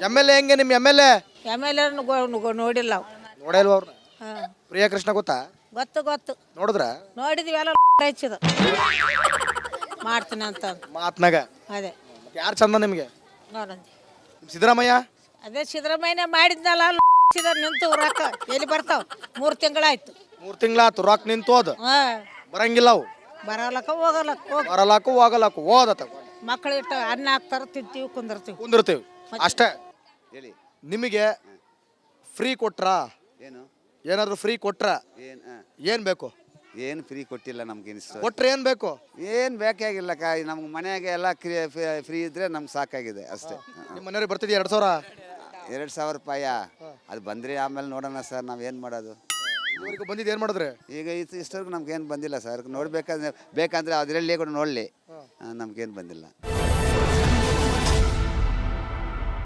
M L A ಹೆಂಗೆ ನಿಮ್ಮ M L A M L ನೋಡಿಲ್ಲ ನಾವು. ನೋಡಲ್ವ ಅವ್ರನ್ನ? ಹಾಂ ಪ್ರಿಯಾ ಕೃಷ್ಣ ಗೊತ್ತಾ? ಗೊತ್ತು ನೋಡಿದ್ರ ನೋಡಿದ್ವಿ ಎಲ್ಲ ಹೆಚ್ಚಿದ ಮಾಡ್ತೀನಿ ಅಂತ ಮಾತ್ನಾಗ ಅದೇ ಯಾರು ಚಂದ ನಿಮಗೆ? ನೋಡಂದಿ ಸಿದ್ದರಾಮಯ್ಯ ಅದೇ ಸಿದ್ದರಾಮಯ್ಯನೇ ಮಾಡಿದ್ನಲ್ಲ ನಿಂತು ರೊಕ್ಕ ಎಲ್ಲಿ ಬರ್ತಾವ 3 ತಿಂಗಳಾಯ್ತು. 3 ತಿಂಗಳಾತು ರೊಕ್ಕ ನಿಂತು ಹೋದ ಹಾಂ ಬರಂಗಿಲ್ಲ ಅವು ಬರಲಕ್ಕ ಹೋಗಲಕ್ಕ ಹೋಗಿ ಬರಲಾಕು ಹೋಗಲಾಕು ಓದತ್ತ ಮಕ್ಕಳು ಇಟ್ಟು ಅನ್ನ ಹಾಕ್ತಾರ ತಿಂತೀವಿ ಕುಂದಿರ್ತೀವಿ ಅಷ್ಟೇ. ಹೇಳಿ. ನಿಮಗೆ ಫ್ರೀ ಕೊಟ್ರಾ? ಏನು ಏನಾದ್ರು ಫ್ರೀ ಕೊಟ್ರ ಏನ್ ಬೇಕು? ಏನು ಫ್ರೀ ಕೊಟ್ಟಿಲ್ಲ ನಮ್ಗೆ. ಕೊಟ್ರೆ ಏನ್ ಬೇಕು? ಏನು ಬೇಕಾಗಿಲ್ಲ ನಮ್ಗೆ ಮನೆಯಾಗೆ ಎಲ್ಲ ಫ್ರೀ ಇದ್ರೆ ನಮ್ಗೆ ಸಾಕಾಗಿದೆ ಅಷ್ಟೇ. ನಿಮ್ಮ ಮನೆಯವ್ರಿಗೆ ಬರ್ತಿದ್ಯಾ 2,000? 2,000 ರೂಪಾಯಿ ಅದು ಬಂದರೆ ಆಮೇಲೆ ನೋಡೋಣ ಸರ್. ನಾವೇನು ಮಾಡೋದು? ಇದುವರೆಗೂ ಬಂದಿದ್ದು ಏನು ಮಾಡಿದ್ರೆ? ಈಗ ಇಷ್ಟವರೆಗೂ ನಮ್ಗೇನು ಬಂದಿಲ್ಲ ಸರ್. ನೋಡ್ಬೇಕಂದ್ರೆ ಬೇಕಂದ್ರೆ ಅದರಲ್ಲಿ ಕೂಡ ನೋಡಲಿ, ನಮ್ಗೇನು ಬಂದಿಲ್ಲ.